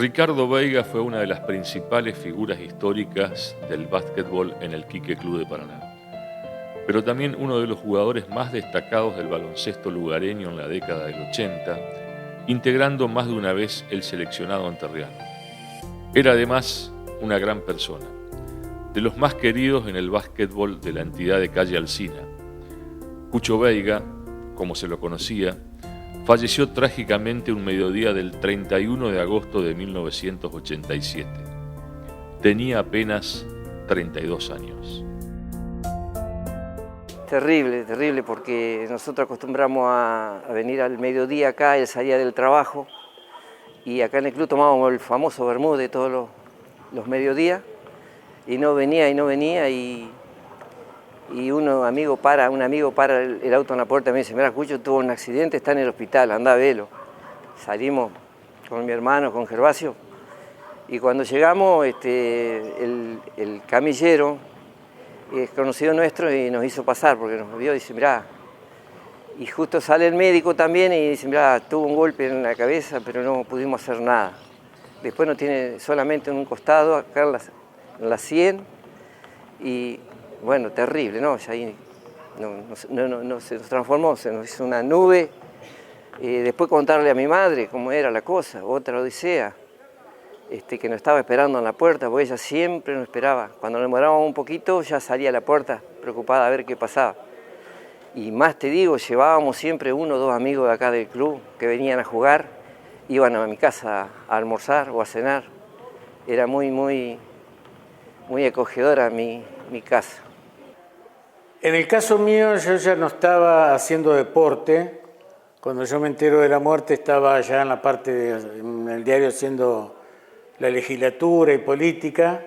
Ricardo Veiga fue una de las principales figuras históricas del básquetbol en el Quique Club de Paraná, pero también uno de los jugadores más destacados del baloncesto lugareño en la década del 80, integrando más de una vez el seleccionado entrerriano. Era además una gran persona, de los más queridos en el básquetbol de la entidad de Calle Alsina. Cucho Veiga, como se lo conocía, falleció trágicamente un mediodía del 31 de agosto de 1987. Tenía apenas 32 años. Terrible, terrible, porque nosotros acostumbramos a venir al mediodía acá, él salía del trabajo, y acá en el club tomábamos el famoso vermú de todos los mediodías, y no venía, y un amigo para el auto en la puerta y me dice: mira, Cucho tuvo un accidente, está en el hospital, anda a verlo. Salimos con mi hermano, con Gervasio, y cuando llegamos, el camillero es conocido nuestro y nos hizo pasar, porque nos vio y dice: mirá, y justo sale el médico también y dice: mirá, tuvo un golpe en la cabeza, pero no pudimos hacer nada. Después nos tiene solamente en un costado, acá en la 100, y bueno, terrible, ¿no? Ya ahí se nos transformó, se nos hizo una nube. Después contarle a mi madre cómo era la cosa, otra odisea, que nos estaba esperando en la puerta, porque ella siempre nos esperaba. Cuando nos demorábamos un poquito, ya salía a la puerta, preocupada a ver qué pasaba. Y más te digo, llevábamos siempre uno o dos amigos de acá del club que venían a jugar, iban a mi casa a almorzar o a cenar. Era muy, muy, muy acogedora mi casa. En el caso mío, yo ya no estaba haciendo deporte. Cuando yo me entero de la muerte, estaba ya en la parte en el diario haciendo la legislatura y política.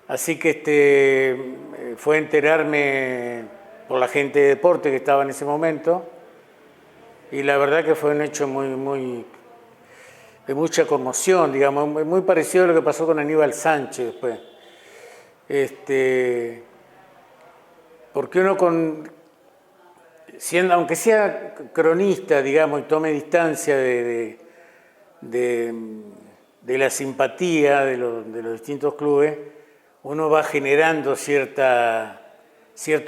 Así que fue enterarme por la gente de deporte que estaba en ese momento. Y la verdad que fue un hecho de mucha conmoción, digamos, muy parecido a lo que pasó con Aníbal Sánchez después. Porque uno aunque sea cronista, digamos, y tome distancia de la simpatía de los distintos clubes, uno va generando cierto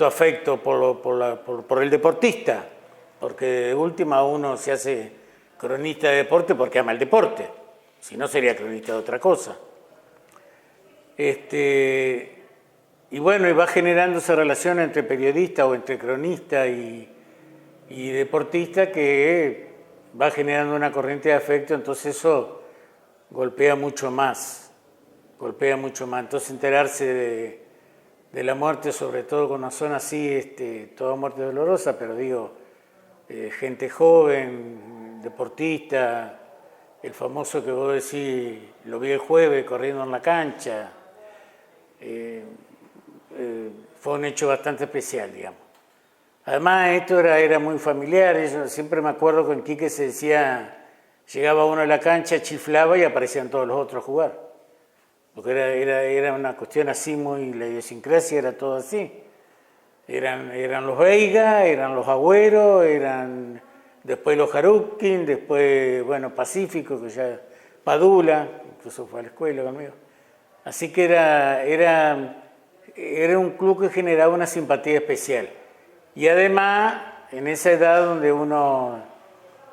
afecto por el deportista, porque de última uno se hace cronista de deporte porque ama el deporte, si no sería cronista de otra cosa. Y bueno, y va generando esa relación entre periodista o entre cronista y deportista que va generando una corriente de afecto, entonces eso golpea mucho más. Entonces enterarse de la muerte, sobre todo cuando son así, toda muerte dolorosa, pero digo, gente joven, deportista, el famoso que vos decís, lo vi el jueves corriendo en la cancha, fue un hecho bastante especial, digamos. Además, esto era muy familiar. Yo siempre me acuerdo que en Quique se decía, llegaba uno a la cancha, chiflaba y aparecían todos los otros a jugar. Porque era una cuestión así, la idiosincrasia era todo así. Eran los Veiga, eran los Agüero, eran después los Jarupkin, después, bueno, Pacífico, que ya Padula, incluso fue a la escuela conmigo. Así que era un club que generaba una simpatía especial. Y además, en esa edad donde uno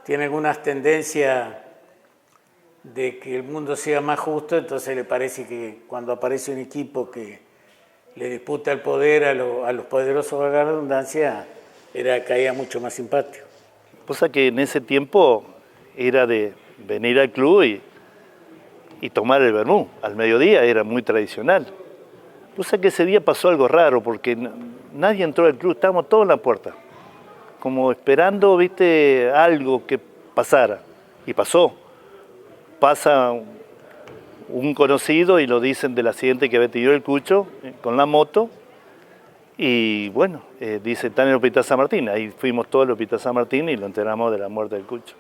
tiene algunas tendencias de que el mundo sea más justo, entonces le parece que cuando aparece un equipo que le disputa el poder a los poderosos, valga la redundancia, caía mucho más simpático. Cosa que en ese tiempo era de venir al club y tomar el vermú. Al mediodía era muy tradicional. Cosa que ese día pasó algo raro, porque nadie entró al club, estábamos todos en la puerta, como esperando, viste, algo que pasara. Y pasó. Pasa un conocido y lo dicen del accidente que había tenido el Cucho con la moto. Y bueno, dice, está en el Hospital San Martín. Ahí fuimos todos al Hospital San Martín y lo enteramos de la muerte del Cucho.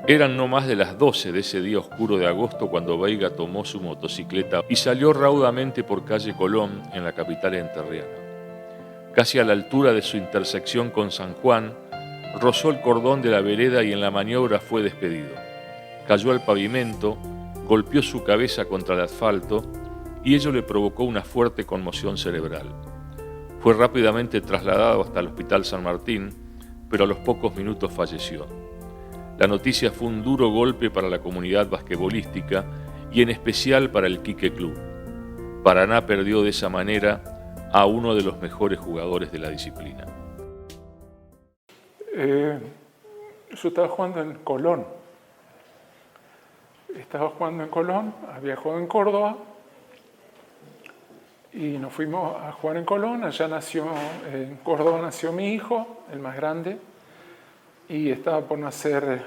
Eran no más de las 12 de ese día oscuro de agosto cuando Veiga tomó su motocicleta y salió raudamente por calle Colón en la capital entrerriana. Casi a la altura de su intersección con San Juan, rozó el cordón de la vereda y en la maniobra fue despedido. Cayó al pavimento, golpeó su cabeza contra el asfalto y ello le provocó una fuerte conmoción cerebral. Fue rápidamente trasladado hasta el Hospital San Martín, pero a los pocos minutos falleció. La noticia fue un duro golpe para la comunidad basquetbolística y en especial para el Quique Club. Paraná perdió de esa manera a uno de los mejores jugadores de la disciplina. Yo estaba jugando en Colón. Había jugado en Córdoba y nos fuimos a jugar en Colón. En Córdoba nació mi hijo, el más grande, y estaba por nacer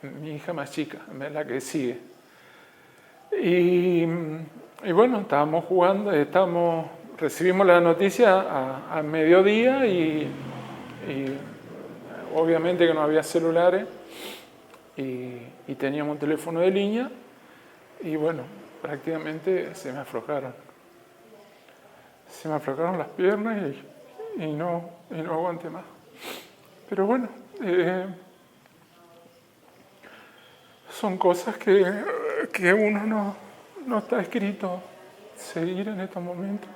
mi hija más chica, la que sigue. Y bueno, estábamos jugando, recibimos la noticia a mediodía y obviamente que no había celulares y teníamos un teléfono de línea y bueno, prácticamente se me aflojaron las piernas y no aguanté más. Pero bueno, son cosas que uno no está escrito seguir en estos momentos.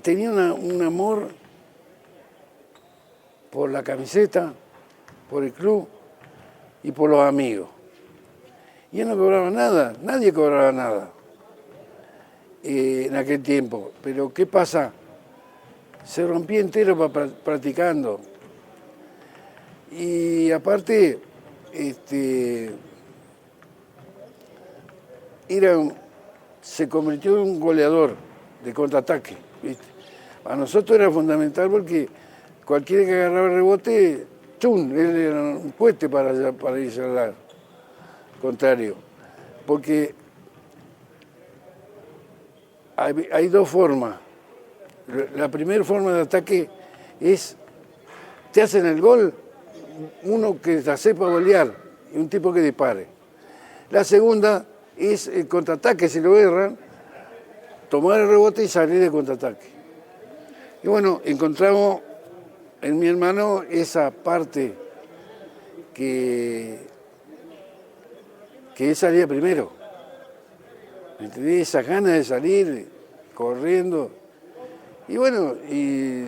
Tenía un amor por la camiseta, por el club y por los amigos. Y él no cobraba nada, nadie cobraba nada en aquel tiempo. Pero ¿qué pasa? Se rompía entero practicando. Y aparte, se convirtió en un goleador de contraataque, ¿viste? Para nosotros era fundamental porque cualquiera que agarraba el rebote, ¡chum!, él era un cohete para irse al lado contrario. Porque hay dos formas. La primera forma de ataque es, te hacen el gol, uno que la sepa golear y un tipo que dispare. La segunda es el contraataque, si lo erran, tomar el rebote y salir de contraataque. Y bueno, encontramos en mi hermano esa parte que él salía primero. ¿Me entendés? Esa ganas de salir corriendo. Y bueno, y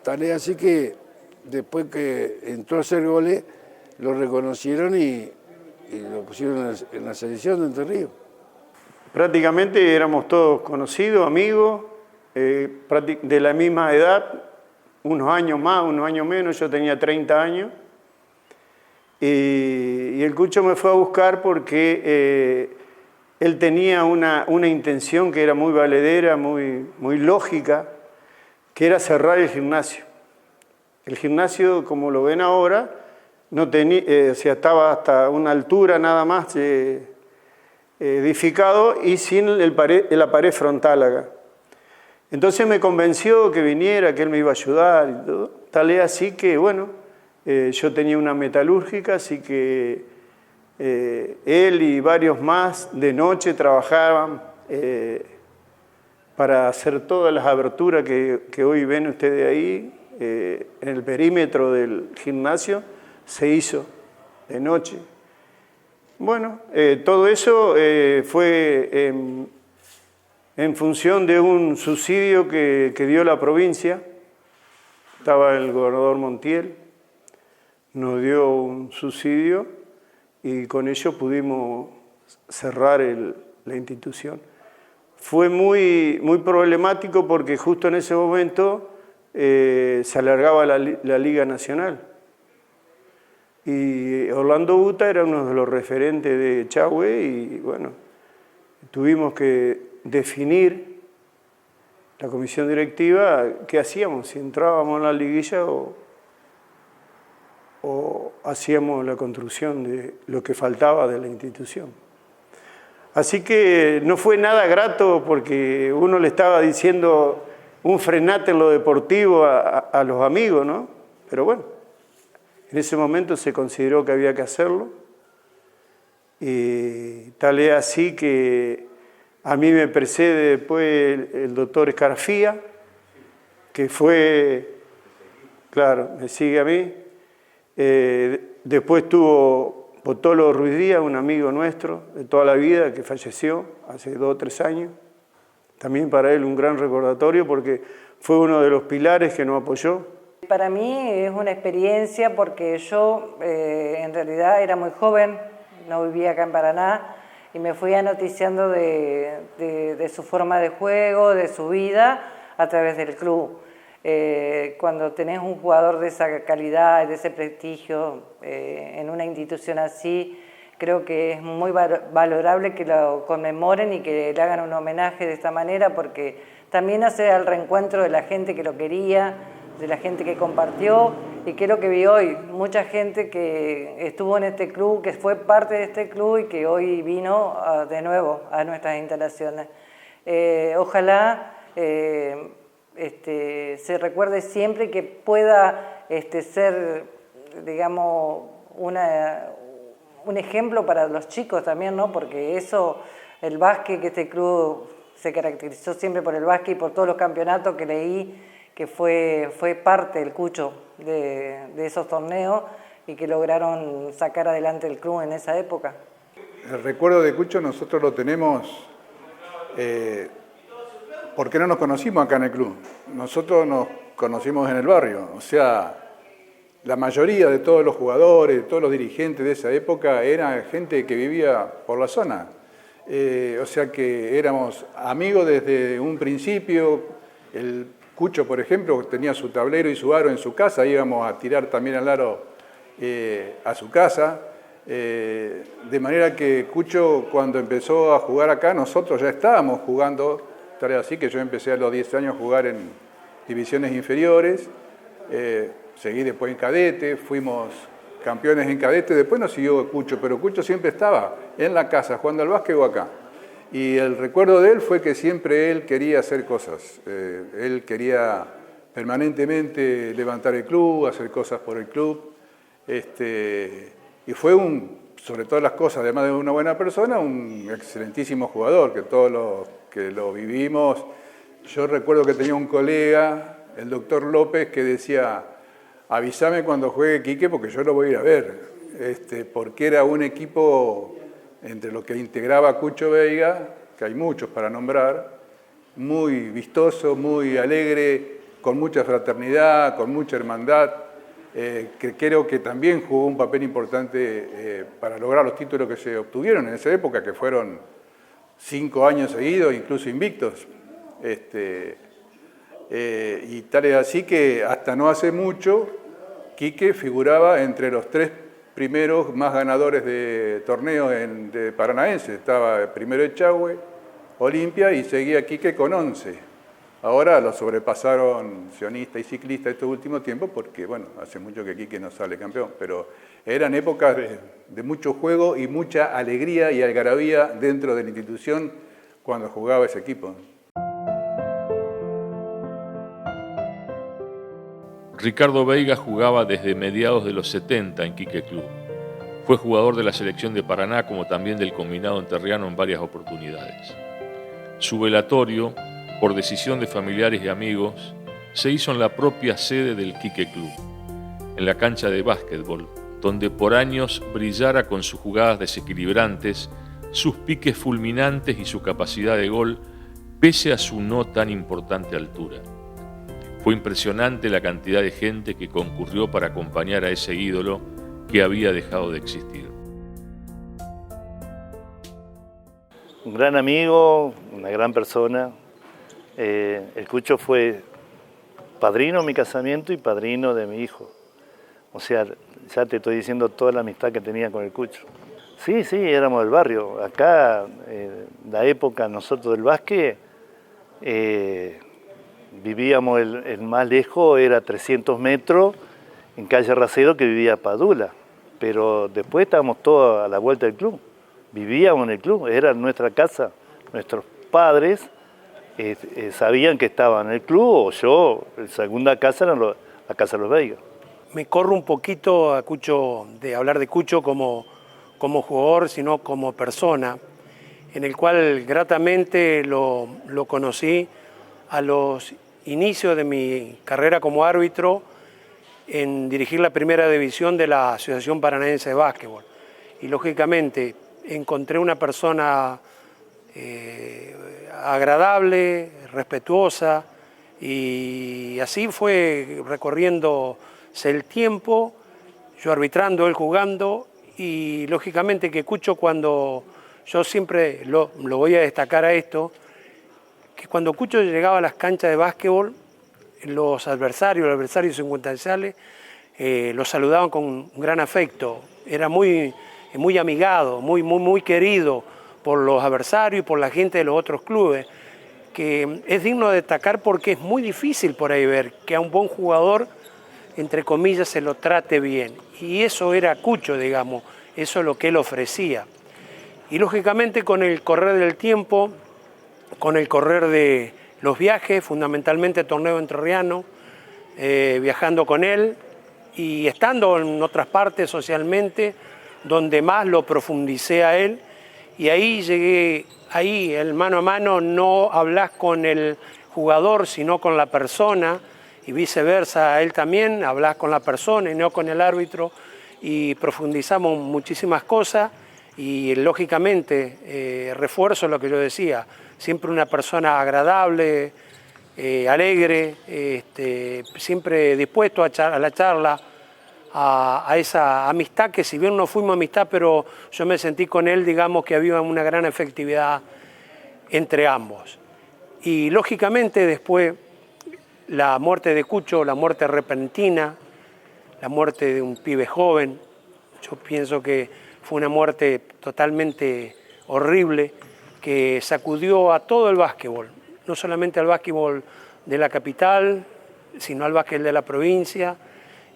tal es así que después que entró a hacer goles, lo reconocieron y lo pusieron en la selección de Entre Ríos. Prácticamente éramos todos conocidos, amigos, de la misma edad, unos años más, unos años menos, yo tenía 30 años. Y el Cucho me fue a buscar porque él tenía una intención que era muy valedera, muy lógica, que era cerrar el gimnasio. El gimnasio, como lo ven ahora, no tenía, estaba hasta una altura nada más edificado y sin la pared frontal acá. Entonces me convenció que viniera, que él me iba a ayudar y todo. Tal es así que, bueno, yo tenía una metalúrgica, así que él y varios más de noche trabajaban para hacer todas las aberturas que hoy ven ustedes ahí en el perímetro del gimnasio. Se hizo de noche. Bueno, todo eso fue en función de un subsidio que dio la provincia. Estaba el gobernador Montiel, nos dio un subsidio y con ello pudimos cerrar la institución. Fue muy problemático porque justo en ese momento se alargaba la Liga Nacional. Y Orlando Buta era uno de los referentes de Echagüe y bueno, tuvimos que definir la comisión directiva qué hacíamos, si entrábamos en la liguilla o hacíamos la construcción de lo que faltaba de la institución. Así que no fue nada grato porque uno le estaba diciendo un frenate en lo deportivo a los amigos, ¿no? Pero bueno. En ese momento se consideró que había que hacerlo y tal es así que a mí me precede después el doctor Escarafía, que Claro, me sigue a mí. Después tuvo Potolo Ruiz Díaz, un amigo nuestro de toda la vida que falleció hace 2 o 3 años. También para él un gran recordatorio porque fue uno de los pilares que nos apoyó. Para mí es una experiencia porque yo en realidad era muy joven, no vivía acá en Paraná y me fui anoticiando de su forma de juego, de su vida a través del club. Cuando tenés un jugador de esa calidad, de ese prestigio en una institución así, creo que es muy valorable que lo conmemoren y que le hagan un homenaje de esta manera porque también hace al reencuentro de la gente que lo quería, de la gente que compartió y que es lo que vi hoy. Mucha gente que estuvo en este club, que fue parte de este club y que hoy vino de nuevo a nuestras instalaciones. Ojalá se recuerde siempre que pueda ser, digamos, un ejemplo para los chicos también, ¿no? Porque eso, el básquet, que este club se caracterizó siempre por el básquet y por todos los campeonatos que leí, que fue parte del Cucho de esos torneos y que lograron sacar adelante el club en esa época. El recuerdo de Cucho nosotros lo tenemos porque no nos conocimos acá en el club. Nosotros nos conocimos en el barrio, o sea, la mayoría de todos los jugadores, de todos los dirigentes de esa época era gente que vivía por la zona. O sea que éramos amigos desde un principio. El Cucho, por ejemplo, tenía su tablero y su aro en su casa, íbamos a tirar también al aro a su casa. De manera que Cucho, cuando empezó a jugar acá, nosotros ya estábamos jugando, tal vez así que yo empecé a los 10 años a jugar en divisiones inferiores. Seguí después en cadete, fuimos campeones en cadete, después nos siguió Cucho, pero Cucho siempre estaba en la casa, jugando al básquet o acá. Y el recuerdo de él fue que siempre él quería hacer cosas. Él quería permanentemente levantar el club, hacer cosas por el club. Y fue sobre todas las cosas, además de una buena persona, un excelentísimo jugador, que todos los que lo vivimos. Yo recuerdo que tenía un colega, el doctor López, que decía: avísame cuando juegue Quique porque yo lo voy a ir a ver, porque era un equipo entre los que integraba Cucho Veiga, que hay muchos para nombrar, muy vistoso, muy alegre, con mucha fraternidad, con mucha hermandad, que creo que también jugó un papel importante para lograr los títulos que se obtuvieron en esa época, que fueron 5 años seguidos, incluso invictos. Y tal es así que hasta no hace mucho, Quique figuraba entre los 3 primeros más ganadores de torneos de Paranaense. Estaba primero Echagüe, Olimpia, y seguía Quique con 11. Ahora lo sobrepasaron Sionista y Ciclista estos últimos tiempos porque, bueno, hace mucho que Quique no sale campeón, pero eran épocas de mucho juego y mucha alegría y algarabía dentro de la institución cuando jugaba ese equipo. Ricardo Veiga jugaba desde mediados de los 70 en Quique Club. Fue jugador de la selección de Paraná como también del combinado enterriano en varias oportunidades. Su velatorio, por decisión de familiares y amigos, se hizo en la propia sede del Quique Club, en la cancha de básquetbol, donde por años brillara con sus jugadas desequilibrantes, sus piques fulminantes y su capacidad de gol, pese a su no tan importante altura. Fue impresionante la cantidad de gente que concurrió para acompañar a ese ídolo que había dejado de existir. Un gran amigo, una gran persona. El Cucho fue padrino de mi casamiento y padrino de mi hijo. O sea, ya te estoy diciendo toda la amistad que tenía con el Cucho. Sí, éramos del barrio. Acá, la época nosotros del básquet, vivíamos el más lejos, era 300 metros, en calle Racedo, que vivía Padula. Pero después estábamos todos a la vuelta del club. Vivíamos en el club, era nuestra casa. Nuestros padres sabían que estaba en el club, o yo, la segunda casa era la casa de los Veiga. Me corro un poquito a Cucho, de hablar de Cucho como jugador, sino como persona, en el cual gratamente lo conocí a los inicios de mi carrera como árbitro en dirigir la primera división de la Asociación Paranaense de Básquetbol. Y lógicamente encontré una persona agradable, respetuosa, y así fue recorriéndose el tiempo, yo arbitrando, él jugando, y lógicamente que Cucho, cuando yo siempre lo voy a destacar a esto, que cuando Cucho llegaba a las canchas de básquetbol, los adversarios circunstanciales, lo saludaban con un gran afecto, era muy amigado, muy querido por los adversarios y por la gente de los otros clubes, que es digno de destacar porque es muy difícil por ahí ver que a un buen jugador, entre comillas, se lo trate bien. Y eso era Cucho, digamos, eso es lo que él ofrecía. Y lógicamente con el correr del tiempo, con el correr de los viajes, fundamentalmente torneo entrerriano, viajando con él y estando en otras partes socialmente, donde más lo profundicé a él, y ahí llegué, ahí el mano a mano no hablas con el jugador, sino con la persona, y viceversa, él también hablas con la persona y no con el árbitro, y profundizamos muchísimas cosas, y lógicamente refuerzo lo que yo decía, siempre una persona agradable, alegre, siempre dispuesto a la charla, a esa amistad que si bien no fuimos amistad, pero yo me sentí con él, digamos que había una gran efectividad entre ambos. Y lógicamente después la muerte de Cucho, la muerte repentina, la muerte de un pibe joven, yo pienso que fue una muerte totalmente horrible que sacudió a todo el básquetbol, no solamente al básquetbol de la capital, sino al básquetbol de la provincia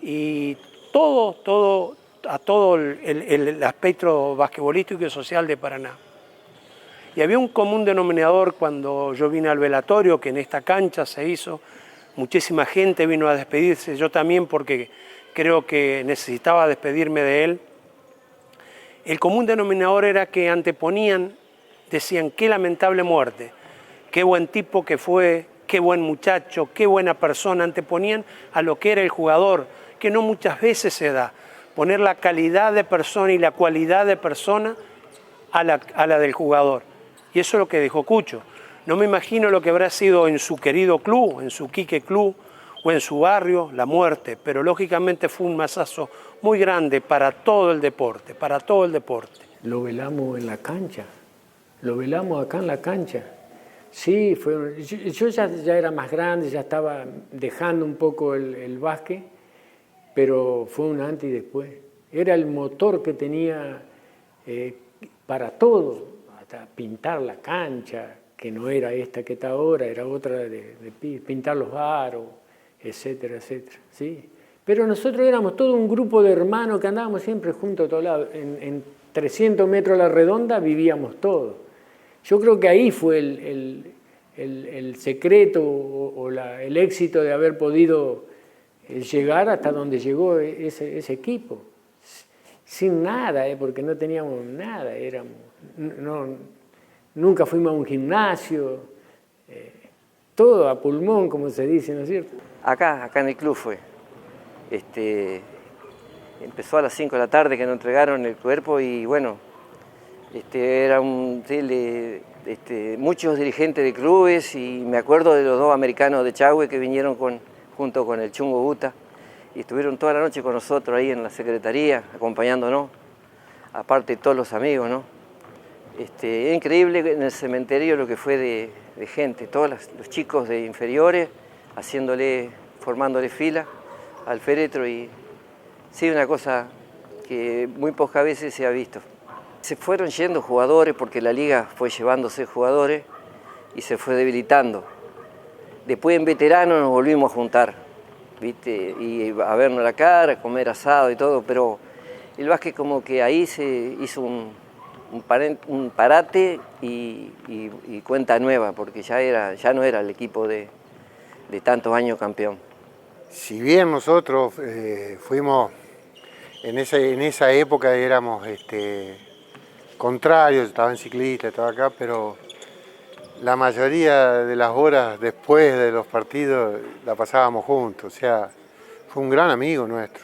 y a todo el aspecto basquetbolístico y social de Paraná. Y había un común denominador cuando yo vine al velatorio, que en esta cancha se hizo, muchísima gente vino a despedirse, yo también porque creo que necesitaba despedirme de él. El común denominador era que anteponían, decían, qué lamentable muerte, qué buen tipo que fue, qué buen muchacho, qué buena persona, anteponían a lo que era el jugador, que no muchas veces se da, poner la calidad de persona y la cualidad de persona a la del jugador. Y eso es lo que dejó Cucho. No me imagino lo que habrá sido en su querido club, en su Quique Club o en su barrio, la muerte, pero lógicamente fue un masazo muy grande para todo el deporte, para todo el deporte. Lo velamos en la cancha, lo velamos acá en la cancha. Sí, yo ya era más grande, ya estaba dejando un poco el básquet, pero fue un antes y después. Era el motor que tenía para todo, hasta pintar la cancha, que no era esta que está ahora, era otra de pintar los aros, etcétera, etcétera. ¿Sí? Pero nosotros éramos todo un grupo de hermanos que andábamos siempre juntos a todos lados. En 300 metros a la redonda vivíamos todos. Yo creo que ahí fue el secreto o el éxito de haber podido llegar hasta donde llegó ese equipo. Sin nada, porque no teníamos nada, nunca fuimos a un gimnasio, todo a pulmón, como se dice, ¿no es cierto? Acá en el club fue. Empezó a las 5 de la tarde que nos entregaron el cuerpo y bueno, era muchos dirigentes de clubes y me acuerdo de los dos americanos de Chagüe que vinieron junto con el Chungo Buta y estuvieron toda la noche con nosotros ahí en la secretaría, acompañándonos, aparte de todos los amigos, ¿no? Es increíble en el cementerio lo que fue de gente, todos los chicos de inferiores formándole fila al féretro y sí, una cosa que muy pocas veces se ha visto. Se fueron yendo jugadores porque la liga fue llevándose jugadores y se fue debilitando. Después en veteranos nos volvimos a juntar, ¿viste? Y a vernos la cara, a comer asado y todo, pero el básquet como que ahí se hizo un parate y cuenta nueva, porque ya no era el equipo de tantos años campeón. Si bien nosotros fuimos, en esa época éramos contrarios, estaba en ciclista, estaba acá, pero la mayoría de las horas después de los partidos la pasábamos juntos, o sea, fue un gran amigo nuestro.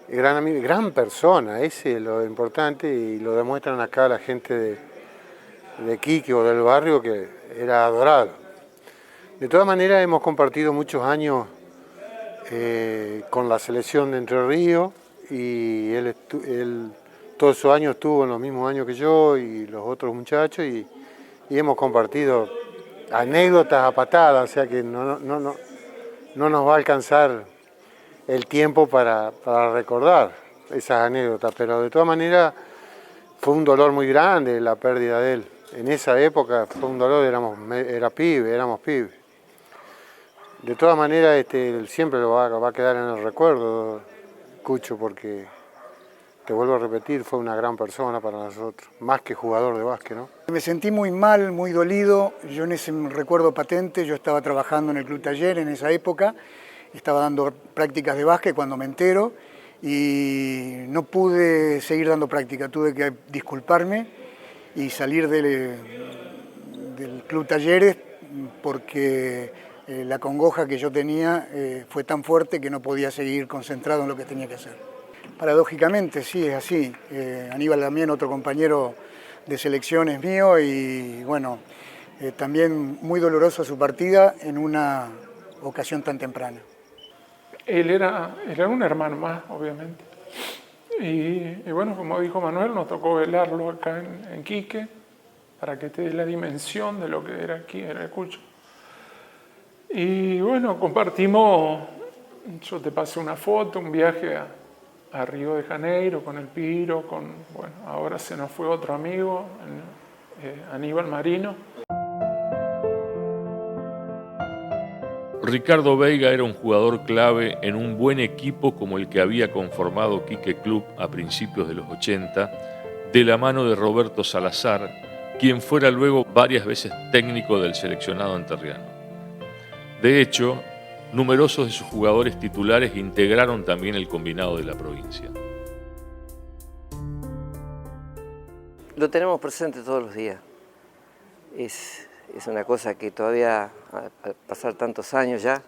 Gran amigo, gran persona, ese es lo importante y lo demuestran acá la gente de Quique o del barrio, que era adorado. De todas maneras hemos compartido muchos años con la selección de Entre Ríos y él todos esos años estuvo en los mismos años que yo y los otros muchachos y hemos compartido anécdotas a patadas, o sea que no nos va a alcanzar el tiempo para recordar esas anécdotas, pero de todas maneras fue un dolor muy grande la pérdida de él. En esa época fue un dolor, éramos pibes. De todas maneras él siempre va a quedar en el recuerdo, Cucho, porque te vuelvo a repetir, fue una gran persona para nosotros, más que jugador de básquet, ¿no? Me sentí muy mal, muy dolido. Yo en ese recuerdo patente, yo estaba trabajando en el Club Taller en esa época, estaba dando prácticas de básquet cuando me entero y no pude seguir dando práctica, tuve que disculparme y salir del Club Talleres porque la congoja que yo tenía fue tan fuerte que no podía seguir concentrado en lo que tenía que hacer. Paradójicamente, sí, es así. Aníbal también, otro compañero de selecciones mío y bueno, también muy dolorosa su partida en una ocasión tan temprana. Él era un hermano más, obviamente. Y bueno, como dijo Manuel, nos tocó velarlo acá en Quique para que te dé la dimensión de lo que era aquí, era el Cucho. Y bueno, compartimos, yo te pasé una foto, un viaje a Río de Janeiro con el Piro, bueno, ahora se nos fue otro amigo, Aníbal Marino. Ricardo Veiga era un jugador clave en un buen equipo como el que había conformado Quique Club a principios de los 80, de la mano de Roberto Salazar, quien fuera luego varias veces técnico del seleccionado enterriano. De hecho, numerosos de sus jugadores titulares integraron también el combinado de la provincia. Lo tenemos presente todos los días. Es una cosa que todavía, al pasar tantos años ya,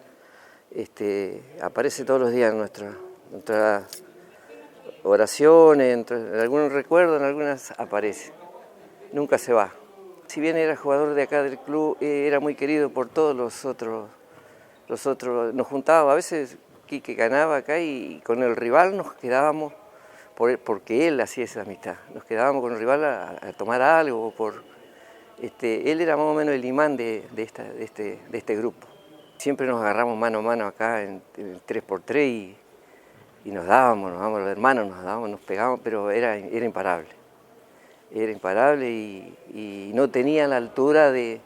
aparece todos los días en nuestras oraciones, en algunos recuerdos, en algunas aparece. Nunca se va. Si bien era jugador de acá del club, era muy querido por todos los otros. Nos juntábamos, a veces Quique ganaba acá y con el rival nos quedábamos, porque él hacía esa amistad, nos quedábamos con el rival a tomar algo. Él era más o menos el imán de este grupo. Siempre nos agarramos mano a mano acá en 3x3 y nos dábamos, los hermanos nos pegábamos, pero era imparable. Era imparable y no tenía la altura de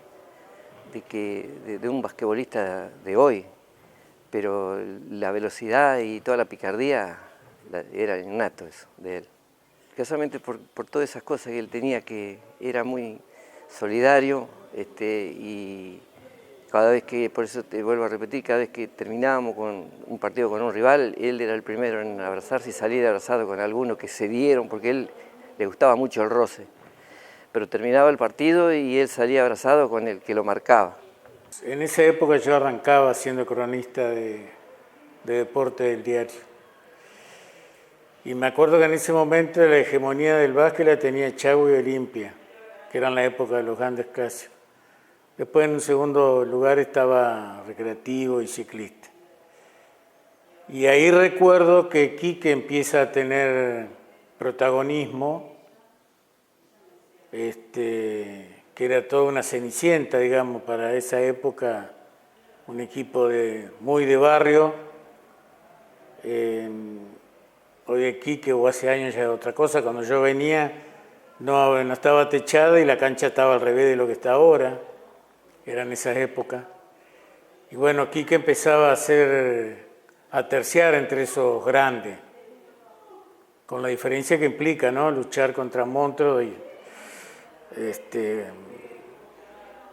un basquetbolista de hoy, pero la velocidad y toda la picardía era innato eso de él. Casualmente por todas esas cosas que él tenía, que era muy solidario y cada vez que, por eso te vuelvo a repetir, cada vez que terminábamos con un partido con un rival, él era el primero en abrazarse y salir abrazado con alguno que se dieron, porque a él le gustaba mucho el roce. Pero terminaba el partido y él salía abrazado con el que lo marcaba. En esa época yo arrancaba siendo cronista de deporte del diario. Y me acuerdo que en ese momento la hegemonía del básquet la tenía Chago y Olimpia, que eran la época de los grandes clásicos. Después en un segundo lugar estaba Recreativo y Ciclista. Y ahí recuerdo que Quique empieza a tener protagonismo, que era toda una cenicienta, digamos, para esa época, un equipo muy de barrio. Hoy de Quique o hace años ya es otra cosa. Cuando yo venía no estaba techada y la cancha estaba al revés de lo que está ahora. Eran esas épocas. Y bueno, Quique empezaba a terciar entre esos grandes, con la diferencia que implica, ¿no? Luchar contra monstruos y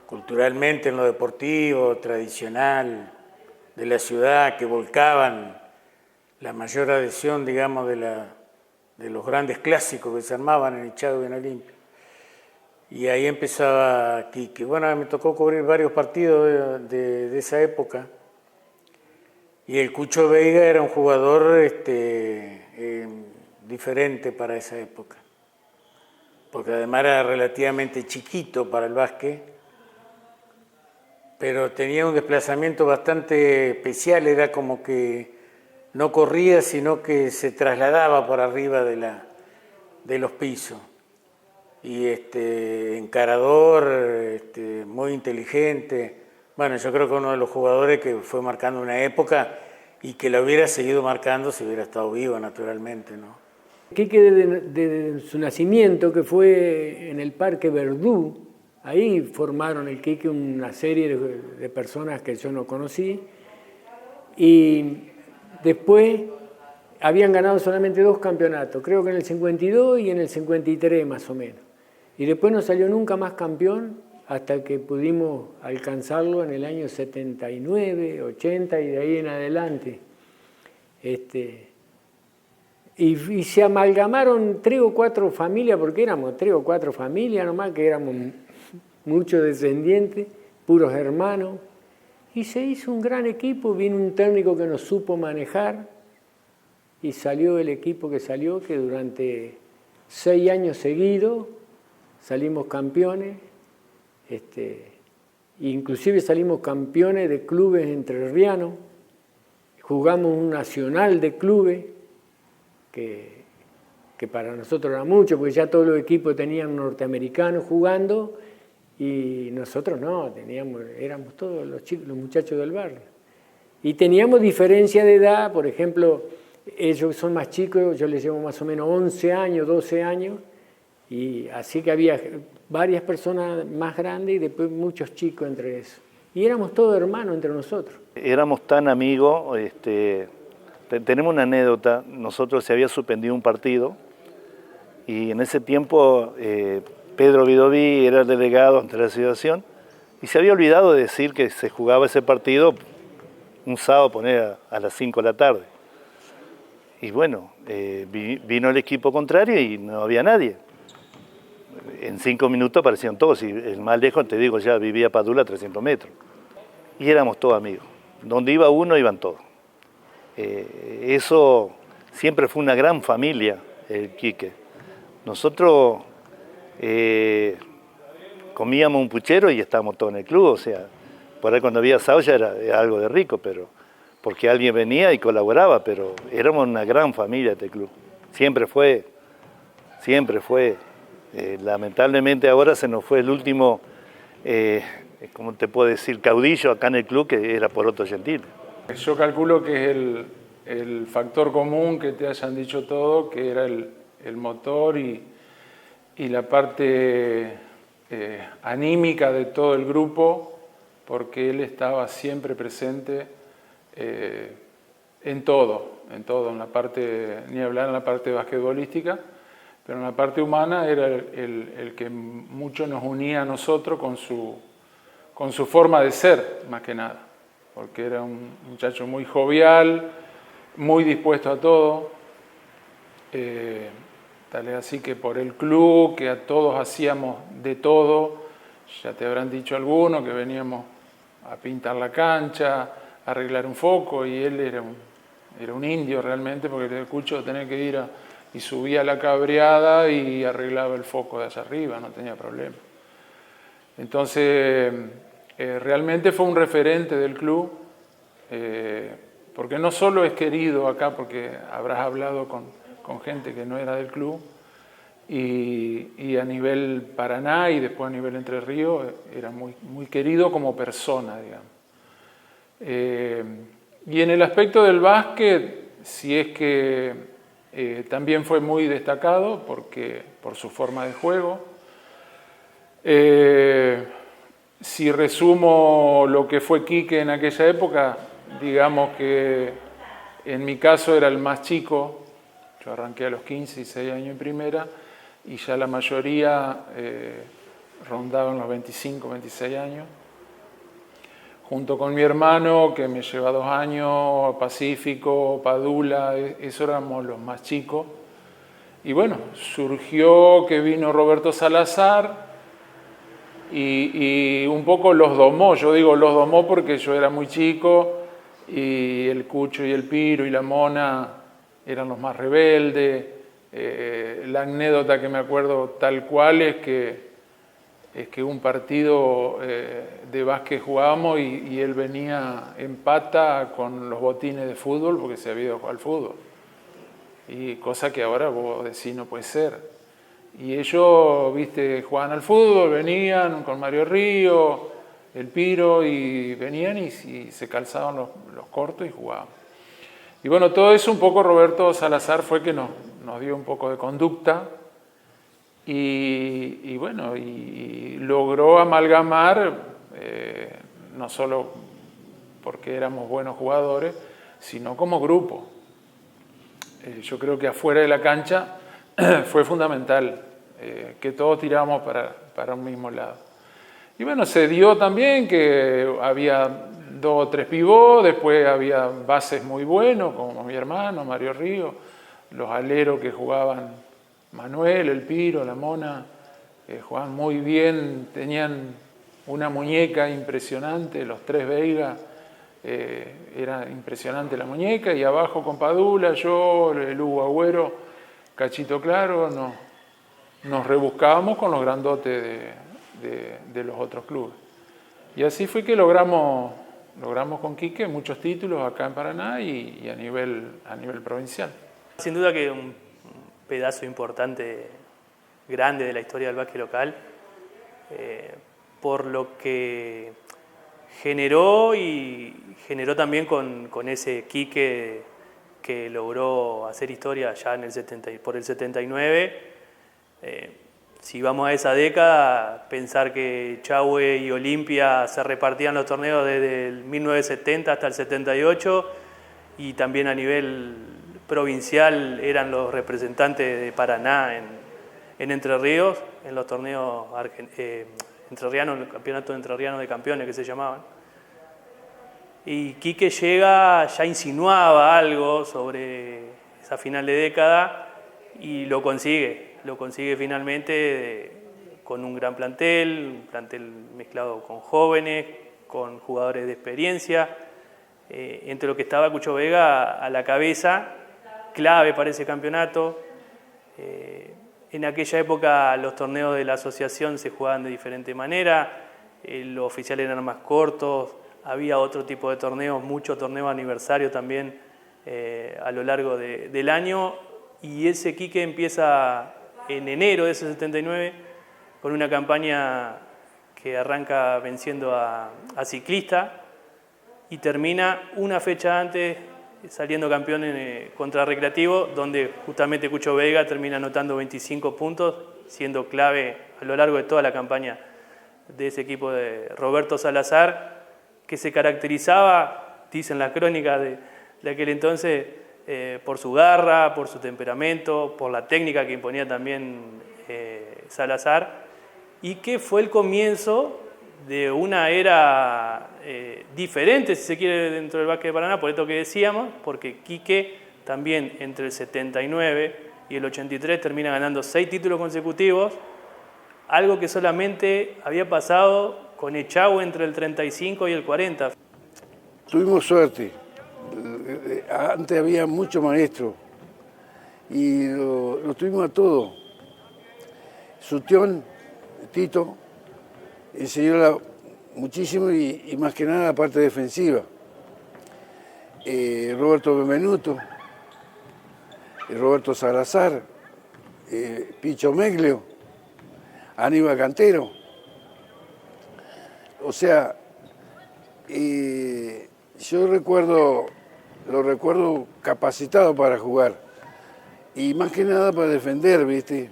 culturalmente en lo deportivo, tradicional, de la ciudad, que volcaban la mayor adhesión, digamos, de los grandes clásicos que se armaban en el Chago y en Olimpia. Y ahí empezaba Quique. Bueno, me tocó cubrir varios partidos de esa época. Y el Cucho Veiga era un jugador diferente para esa época, porque además era relativamente chiquito para el básquet, pero tenía un desplazamiento bastante especial, era como que no corría, sino que se trasladaba por arriba de los pisos. Y encarador, muy inteligente. Bueno, yo creo que uno de los jugadores que fue marcando una época y que la hubiera seguido marcando si hubiera estado vivo, naturalmente, ¿no? Quique, desde su nacimiento, que fue en el Parque Verdú, ahí formaron el Quique una serie de personas que yo no conocí, y después habían ganado solamente 2 campeonatos, creo que en el 52 y en el 53 más o menos. Y después no salió nunca más campeón hasta que pudimos alcanzarlo en el año 79, 80 y de ahí en adelante. Y se amalgamaron 3 o 4 familias, porque éramos 3 o 4 familias nomás, que éramos muchos descendientes, puros hermanos. Y se hizo un gran equipo, vino un técnico que nos supo manejar y salió el equipo que salió, que durante 6 años seguidos salimos campeones. Inclusive salimos campeones de clubes entrerrianos, jugamos un nacional de clubes, que para nosotros era mucho, porque ya todos los equipos tenían norteamericanos jugando, y nosotros no, éramos todos los muchachos del barrio. Y teníamos diferencia de edad, por ejemplo, ellos son más chicos, yo les llevo más o menos 11 años, 12 años, y así que había varias personas más grandes y después muchos chicos entre eso. Y éramos todos hermanos entre nosotros. Éramos tan amigos, tenemos una anécdota, nosotros se había suspendido un partido y en ese tiempo Pedro Vidoví era el delegado ante la situación y se había olvidado de decir que se jugaba ese partido un sábado a las 5 de la tarde. Y bueno, vino el equipo contrario y no había nadie. En 5 minutos aparecieron todos, y el más lejos, te digo, ya vivía Padula a 300 metros. Y éramos todos amigos. Donde iba uno, iban todos. Eso siempre fue una gran familia, el Quique. Nosotros comíamos un puchero y estábamos todos en el club, o sea, por ahí cuando había asado ya era algo de rico, pero porque alguien venía y colaboraba, pero éramos una gran familia este club. Siempre fue. Lamentablemente ahora se nos fue el último, ¿cómo te puedo decir?, caudillo acá en el club, que era Poroto Gentile. Yo calculo que es el factor común que te hayan dicho todo, que era el motor y la parte anímica de todo el grupo, porque él estaba siempre presente en todo, en la parte, ni hablar en la parte basquetbolística, pero en la parte humana era el que mucho nos unía a nosotros con su forma de ser, más que nada, porque era un muchacho muy jovial, muy dispuesto a todo, tal es así que por el club, que a todos hacíamos de todo, ya te habrán dicho algunos que veníamos a pintar la cancha, a arreglar un foco, y él era un indio realmente, porque el Cucho tenía que ir y subía a la cabreada y arreglaba el foco de allá arriba, no tenía problema. Entonces, realmente fue un referente del club, porque no solo es querido acá, porque habrás hablado con gente que no era del club, y a nivel Paraná y después a nivel Entre Ríos, era muy, muy querido como persona, digamos. Y en el aspecto del básquet, si es que también fue muy destacado por su forma de juego. Si resumo lo que fue Quique en aquella época, digamos que en mi caso era el más chico. Yo arranqué a los 15, 16 años en primera, y ya la mayoría rondaban los 25, 26 años. Junto con mi hermano, que me lleva 2 años, Pacífico, Padula, eso éramos los más chicos. Y bueno, surgió que vino Roberto Salazar y un poco los domó. Yo digo los domó porque yo era muy chico y el Cucho y el Piro y la Mona eran los más rebeldes. La anécdota que me acuerdo tal cual es que un partido de básquet jugábamos y él venía en pata con los botines de fútbol porque se había ido a jugar al fútbol. Y cosa que ahora vos decís no puede ser. Y ellos, viste, jugaban al fútbol, venían con Mario Río, el Piro, y venían y se calzaban los cortos y jugaban. Y bueno, todo eso un poco Roberto Salazar fue que nos dio un poco de conducta y bueno, y logró amalgamar, no solo porque éramos buenos jugadores, sino como grupo. Yo creo que afuera de la cancha fue fundamental, que todos tirábamos para un mismo lado. Y bueno, se dio también que había 2 o 3 pivots, después había bases muy buenos, como mi hermano, Mario Río, los aleros que jugaban Manuel, el Piro, la Mona, jugaban muy bien, tenían una muñeca impresionante, los 3 Veiga, era impresionante la muñeca, y abajo con Padula, yo, el Hugo Agüero, Cachito Claro, nos rebuscábamos con los grandotes de los otros clubes. Y así fue que logramos con Quique muchos títulos acá en Paraná y a nivel provincial. Sin duda que un pedazo importante, grande de la historia del básquet local, por lo que generó también con ese Quique que logró hacer historia ya por el 79. Si vamos a esa década, pensar que Chahue y Olimpia se repartían los torneos desde el 1970 hasta el 78 y también a nivel provincial eran los representantes de Paraná en Entre Ríos, en los torneos entrerrianos, el campeonato entrerriano de campeones que se llamaban. Y Quique llega, ya insinuaba algo sobre esa final de década y lo consigue finalmente con un gran plantel, un plantel mezclado con jóvenes, con jugadores de experiencia, entre lo que estaba Cucho Vega a la cabeza, clave para ese campeonato. En aquella época los torneos de la asociación se jugaban de diferente manera, los oficiales eran más cortos, había otro tipo de torneos, muchos torneos aniversarios también a lo largo del año, y ese Quique empieza en enero de ese 79 con una campaña que arranca venciendo a Ciclista y termina una fecha antes saliendo campeón contra Recreativo, donde justamente Cucho Vega termina anotando 25 puntos, siendo clave a lo largo de toda la campaña de ese equipo de Roberto Salazar, que se caracterizaba, dicen las crónicas de aquel entonces, por su garra, por su temperamento, por la técnica que imponía también Salazar, y que fue el comienzo de una era diferente, si se quiere, dentro del básquet de Paraná, por esto que decíamos, porque Quique también entre el 79 y el 83 termina ganando 6 títulos consecutivos, algo que solamente había pasado con Echagüe entre el 35 y el 40. Tuvimos suerte. Antes había muchos maestros y lo tuvimos a todos. Sutión, Tito, enseñó muchísimo y más que nada la parte defensiva. Roberto Benvenuto, Roberto Salazar, Picho Meglio, Aníbal Cantero. O sea, yo lo recuerdo capacitado para jugar y más que nada para defender, ¿viste?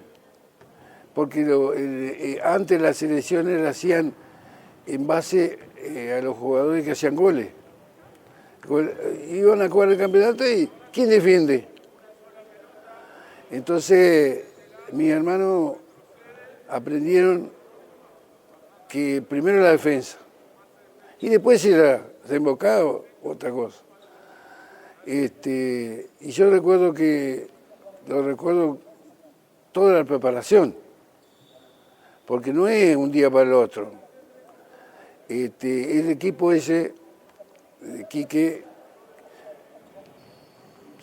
Porque antes las selecciones las hacían en base a los jugadores que hacían goles. Iban a jugar el campeonato y ¿quién defiende? Entonces, mis hermanos aprendieron que primero la defensa y después si era desembocado, otra cosa. Y yo recuerdo toda la preparación, porque no es un día para el otro. El equipo ese, Quique,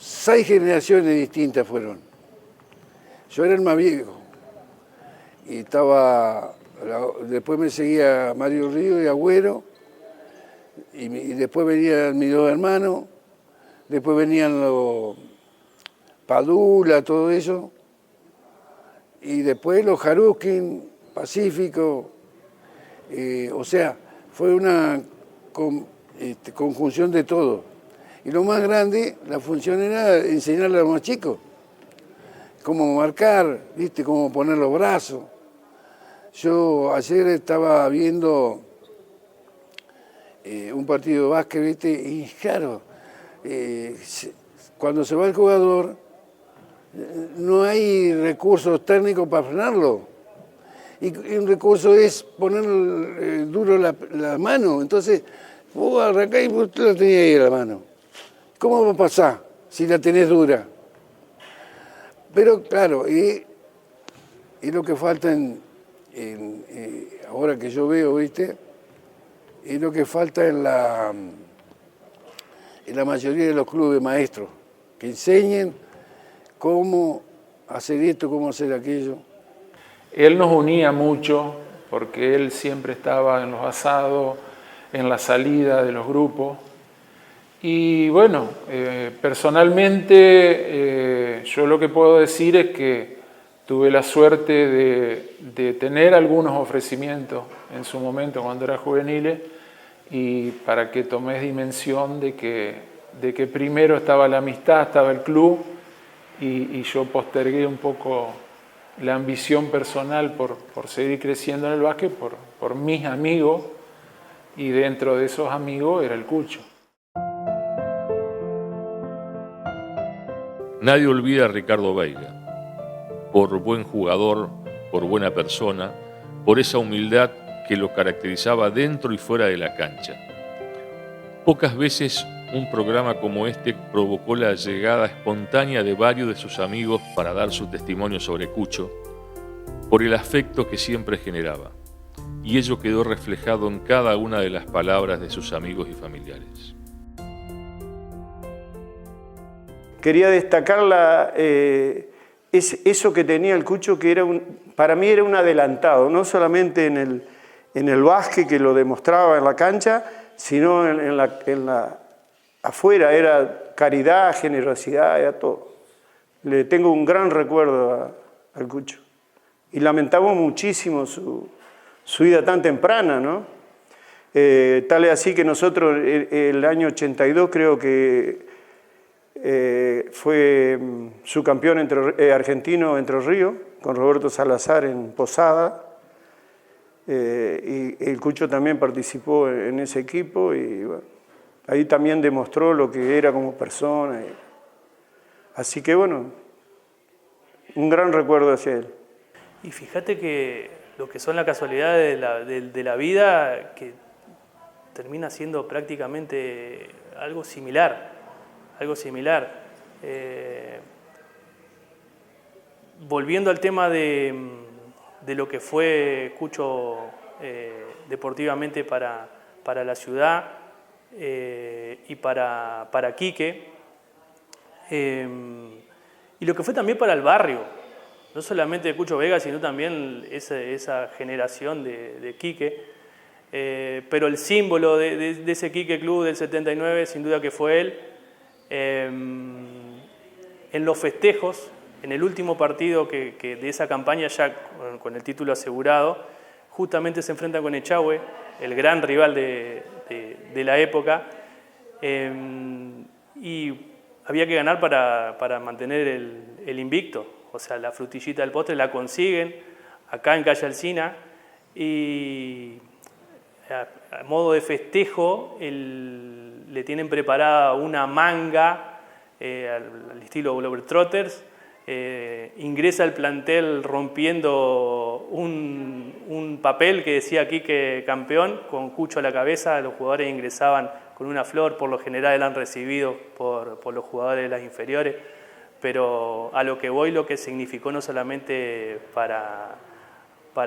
6 generaciones distintas fueron. Yo era el más viejo. Y después me seguía Mario Río y Agüero. Y después venían mis 2 hermanos. Después venían los Padula, todo eso. Y después los Jaruskin, Pacífico. O sea, fue una conjunción de todo. Y lo más grande, la función era enseñarle a los más chicos cómo marcar, ¿viste? Cómo poner los brazos. Yo ayer estaba viendo un partido de básquet, ¿viste? Y claro, cuando se va el jugador, no hay recursos técnicos para frenarlo. Y un recurso es poner duro la mano. Entonces, vos arrancás y vos la tenías ahí en la mano. ¿Cómo va a pasar si la tenés dura? Pero claro, y lo que falta ahora que yo veo, ¿viste? Es lo que falta en la mayoría de los clubes maestros, que enseñen cómo hacer esto, cómo hacer aquello. Él nos unía mucho porque él siempre estaba en los asados, en la salida de los grupos. Y bueno, personalmente yo lo que puedo decir es que tuve la suerte de tener algunos ofrecimientos en su momento cuando era juvenil y para que tomes dimensión de que primero estaba la amistad, estaba el club y yo postergué un poco la ambición personal por seguir creciendo en el básquet por mis amigos y dentro de esos amigos era el Cucho. Nadie olvida a Ricardo Veiga, por buen jugador, por buena persona, por esa humildad que lo caracterizaba dentro y fuera de la cancha. Pocas veces un programa como este provocó la llegada espontánea de varios de sus amigos para dar su testimonio sobre Cucho, por el afecto que siempre generaba, y ello quedó reflejado en cada una de las palabras de sus amigos y familiares. Quería destacar eso que tenía el Cucho, que para mí era un adelantado, no solamente en el básquet, que lo demostraba en la cancha, sino afuera, era caridad, generosidad, era todo. Le tengo un gran recuerdo al Cucho. Y lamentamos muchísimo su vida tan temprana, ¿no? Tal es así que nosotros el año 82 creo que fue subcampeón argentino Entre Ríos, con Roberto Salazar en Posada, y el Cucho también participó en ese equipo y bueno, ahí también demostró lo que era como persona. Así que bueno, un gran recuerdo hacia él. Y fíjate que lo que son las casualidades de la vida, que termina siendo prácticamente algo similar. Volviendo al tema de lo que fue Cucho deportivamente para la ciudad y para Quique, y lo que fue también para el barrio, no solamente de Cucho Vega, sino también esa generación de Quique, pero el símbolo de ese Quique Club del 79 sin duda que fue él. En los festejos, en el último partido que de esa campaña ya con el título asegurado, justamente se enfrenta con Echagüe, el gran rival de la época, y había que ganar para mantener el invicto, o sea, la frutillita del postre la consiguen acá en Calle Alsina y a modo de festejo le tienen preparada una manga al estilo Globetrotters, ingresa al plantel rompiendo un papel que decía aquí que campeón, con Cucho a la cabeza. Los jugadores ingresaban con una flor, por lo general eran recibidos por los jugadores de las inferiores, pero a lo que voy, lo que significó no solamente para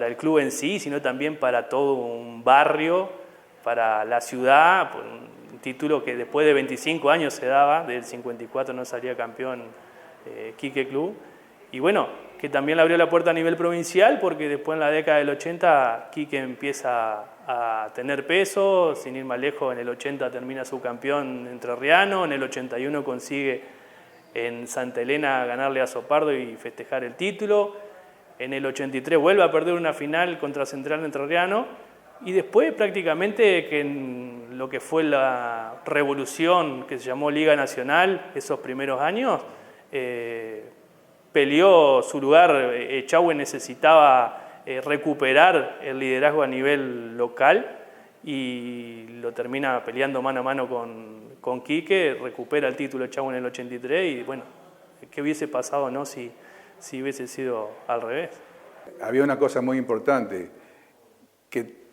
el club en sí, sino también para todo un barrio, para la ciudad, un título que después de 25 años se daba, del 54 no salía campeón Quique Club, y bueno, que también le abrió la puerta a nivel provincial, porque después en la década del 80 Quique empieza a tener peso, sin ir más lejos, en el 80 termina su campeón entrerriano, en el 81 consigue en Santa Elena ganarle a Sopardo y festejar el título, en el 83 vuelve a perder una final contra Central Entrerriano, y después prácticamente que en lo que fue la revolución que se llamó Liga Nacional, esos primeros años, peleó su lugar. Echagüe necesitaba recuperar el liderazgo a nivel local y lo termina peleando mano a mano con Quique, recupera el título Echagüe en el 83 y bueno, ¿qué hubiese pasado, no, si hubiese sido al revés? Había una cosa muy importante, que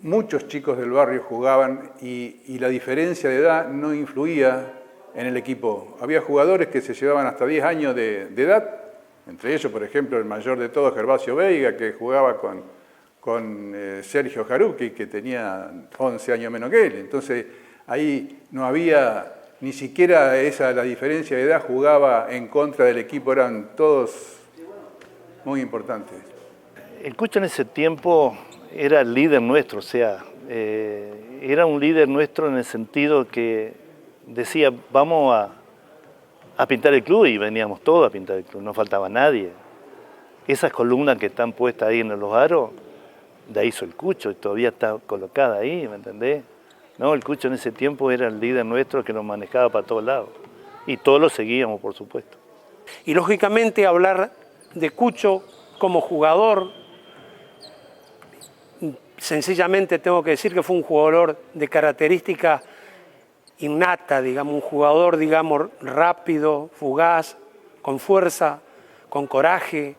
muchos chicos del barrio jugaban y la diferencia de edad no influía en el equipo. Había jugadores que se llevaban hasta 10 años de edad, entre ellos, por ejemplo, el mayor de todos, Gervasio Veiga, que jugaba con Sergio Jaruqui, que tenía 11 años menos que él. Entonces, ahí no había ni siquiera la diferencia de edad, jugaba en contra del equipo, eran todos muy importantes. El Cucho en ese tiempo era el líder nuestro, o sea, era un líder nuestro en el sentido que decía, vamos a pintar el club, y veníamos todos a pintar el club, no faltaba nadie. Esas columnas que están puestas ahí en los aros, de ahí hizo el Cucho, y todavía está colocada ahí, ¿me entendés? No, el Cucho en ese tiempo era el líder nuestro que nos manejaba para todos lados, y todos lo seguíamos, por supuesto. Y lógicamente hablar de Cucho como jugador, sencillamente tengo que decir que fue un jugador de características innata, digamos, un jugador, digamos, rápido, fugaz, con fuerza, con coraje,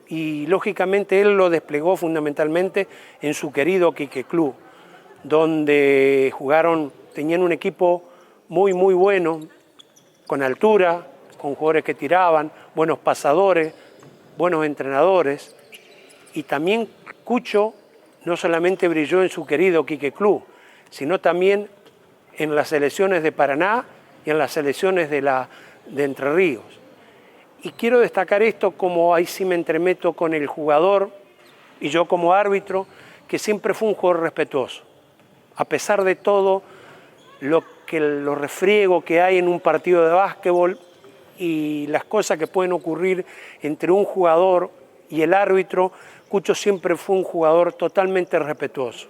y lógicamente él lo desplegó fundamentalmente en su querido Quique Club, donde tenían un equipo muy bueno, con altura, con jugadores que tiraban, buenos pasadores, buenos entrenadores, y también Cucho no solamente brilló en su querido Quique Club, sino también en las selecciones de Paraná y en las selecciones de Entre Ríos. Y quiero destacar esto, como ahí sí me entremeto con el jugador y yo como árbitro, que siempre fue un jugador respetuoso. A pesar de todo los refriegos que hay en un partido de básquetbol y las cosas que pueden ocurrir entre un jugador y el árbitro, Cucho siempre fue un jugador totalmente respetuoso.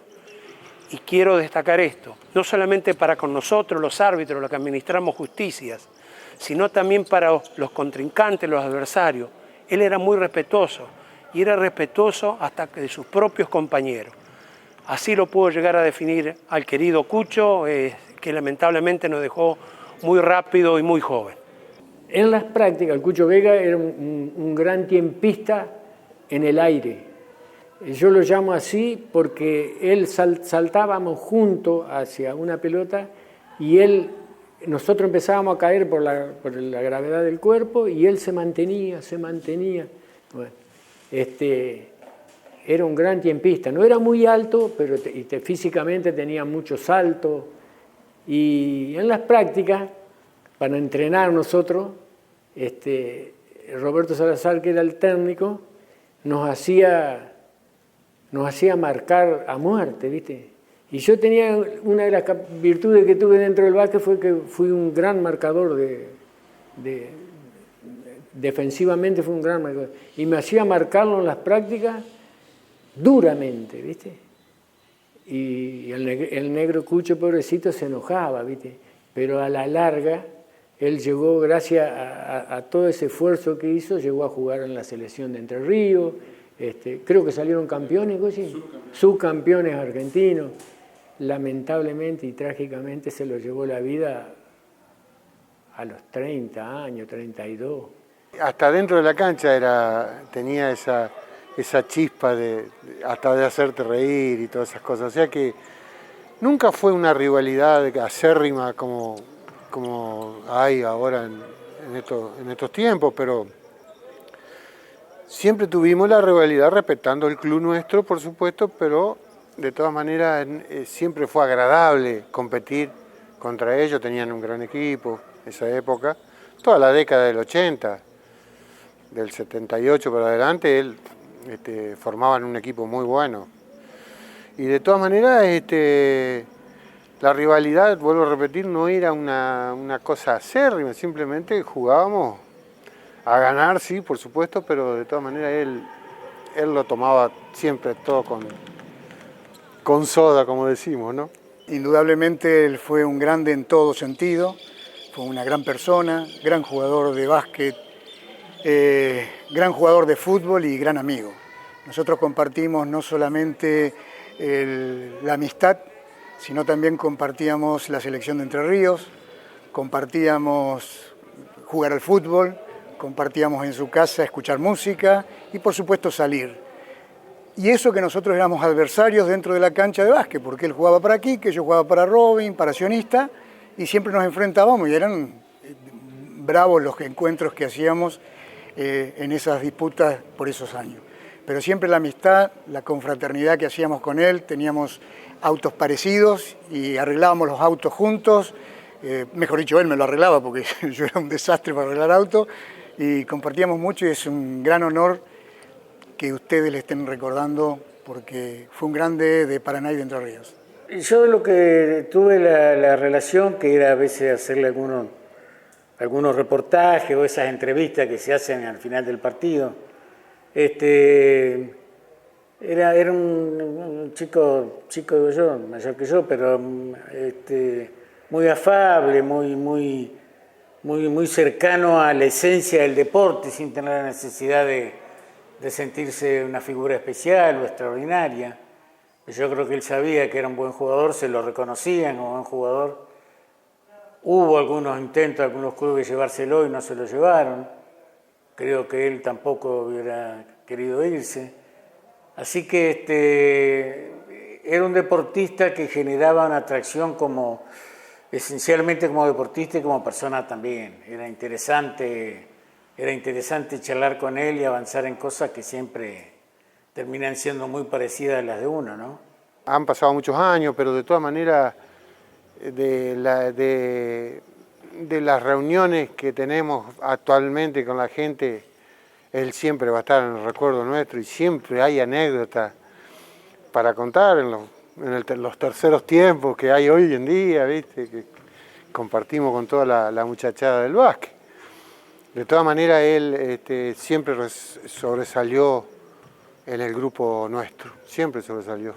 Y quiero destacar esto, no solamente para con nosotros, los árbitros, los que administramos justicias, sino también para los contrincantes, los adversarios. Él era muy respetuoso, y era respetuoso hasta de sus propios compañeros. Así lo puedo llegar a definir al querido Cucho, que lamentablemente nos dejó muy rápido y muy joven. En las prácticas, el Cucho Vega era un gran tiempista en el aire. Yo lo llamo así porque él saltábamos juntos hacia una pelota y nosotros empezábamos a caer por la gravedad del cuerpo y él se mantenía. Bueno, era un gran tiempista. No era muy alto, pero físicamente tenía mucho salto. Y en las prácticas, para entrenar nosotros, Roberto Salazar, que era el técnico, nos hacía marcar a muerte, ¿viste? Y yo tenía una de las virtudes que tuve dentro del básquet fue que fui un gran marcador defensivamente fue un gran marcador. Y me hacía marcarlo en las prácticas duramente, ¿viste? Y el negro Cucho, pobrecito, se enojaba, ¿viste? Pero a la larga, él llegó, gracias a todo ese esfuerzo que hizo, llegó a jugar en la selección de Entre Ríos. Creo que salieron campeones, subcampeones argentinos. Lamentablemente y trágicamente se lo llevó la vida a los 30 años, 32. Hasta dentro de la cancha tenía esa chispa hasta de hacerte reír y todas esas cosas. O sea que nunca fue una rivalidad acérrima como hay ahora en estos tiempos, pero siempre tuvimos la rivalidad respetando el club nuestro, por supuesto, pero de todas maneras siempre fue agradable competir contra ellos, tenían un gran equipo esa época. Toda la década del 80, del 78 para adelante, él formaban un equipo muy bueno. Y de todas maneras, la rivalidad, vuelvo a repetir, no era una cosa acérrima, simplemente jugábamos a ganar, sí, por supuesto, pero de todas maneras él lo tomaba siempre todo con soda, como decimos, ¿no? Indudablemente él fue un grande en todo sentido, fue una gran persona, gran jugador de básquet, gran jugador de fútbol y gran amigo. Nosotros compartimos no solamente la amistad, sino también compartíamos la selección de Entre Ríos, compartíamos jugar al fútbol, compartíamos en su casa escuchar música y por supuesto salir. Y eso que nosotros éramos adversarios dentro de la cancha de básquet, porque él jugaba para Quique, yo jugaba para Robin, para Sionista, y siempre nos enfrentábamos y eran bravos los encuentros que hacíamos en esas disputas por esos años. Pero siempre la amistad, la confraternidad que hacíamos con él, teníamos autos parecidos y arreglábamos los autos juntos, mejor dicho, él me lo arreglaba porque yo era un desastre para arreglar autos, y compartíamos mucho y es un gran honor que ustedes le estén recordando porque fue un grande de Paraná y de Entre Ríos. Yo lo que tuve la relación que era a veces hacerle algunos reportajes o esas entrevistas que se hacen al final del partido. Era un chico digo yo, mayor que yo, pero muy afable, muy cercano a la esencia del deporte, sin tener la necesidad de sentirse una figura especial o extraordinaria. Yo creo que él sabía que era un buen jugador, se lo reconocían como buen jugador. Hubo algunos intentos, algunos clubes de llevárselo y no se lo llevaron. Creo que él tampoco hubiera querido irse. Así que era un deportista que generaba una atracción esencialmente como deportista y como persona también. Era interesante charlar con él y avanzar en cosas que siempre terminan siendo muy parecidas a las de uno, ¿no? Han pasado muchos años, pero de todas maneras, de las reuniones que tenemos actualmente con la gente, él siempre va a estar en el recuerdo nuestro y siempre hay anécdotas para contar en los terceros tiempos que hay hoy en día, ¿viste? Que compartimos con toda la muchachada del básquet. De todas maneras, él siempre sobresalió en el grupo nuestro, siempre sobresalió.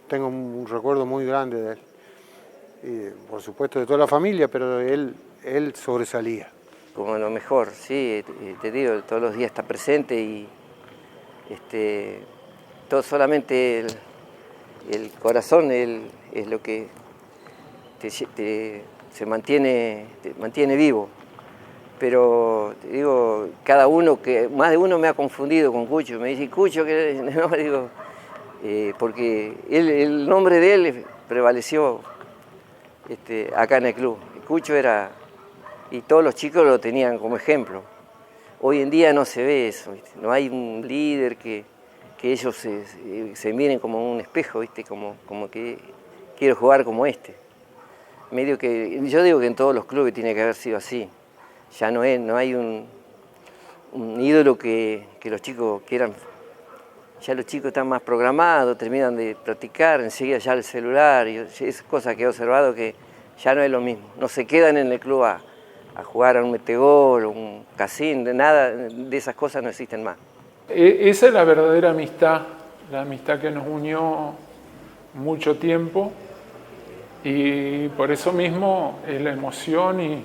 Tengo un recuerdo muy grande de él. Y, por supuesto, de toda la familia, pero él sobresalía. Como lo mejor, sí, te digo, todos los días está presente y solamente el corazón es lo que te mantiene vivo. Pero te digo, más de uno me ha confundido con Cucho, me dice, Cucho, que no, digo, porque el nombre de él prevaleció acá en el club. Cucho era, y todos los chicos lo tenían como ejemplo. Hoy en día no se ve eso, ¿viste? No hay un líder que ellos se miren como un espejo, ¿viste? Como que quiero jugar como este. Medio que, yo digo que en todos los clubes tiene que haber sido así. Ya no hay un ídolo que los chicos quieran. Ya los chicos están más programados, terminan de practicar, enseguida ya el celular, y es cosa que he observado que ya no es lo mismo. No se quedan en el club a jugar a un metegol, un casino, nada de esas cosas no existen más. Esa es la verdadera amistad, la amistad que nos unió mucho tiempo, y por eso mismo es la emoción y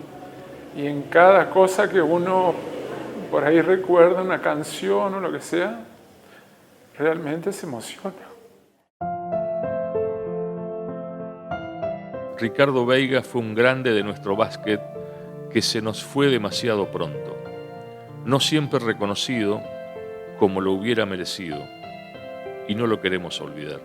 en cada cosa que uno por ahí recuerda, una canción o lo que sea, realmente se emociona. Ricardo Veiga fue un grande de nuestro básquet que se nos fue demasiado pronto, no siempre reconocido como lo hubiera merecido, y no lo queremos olvidar.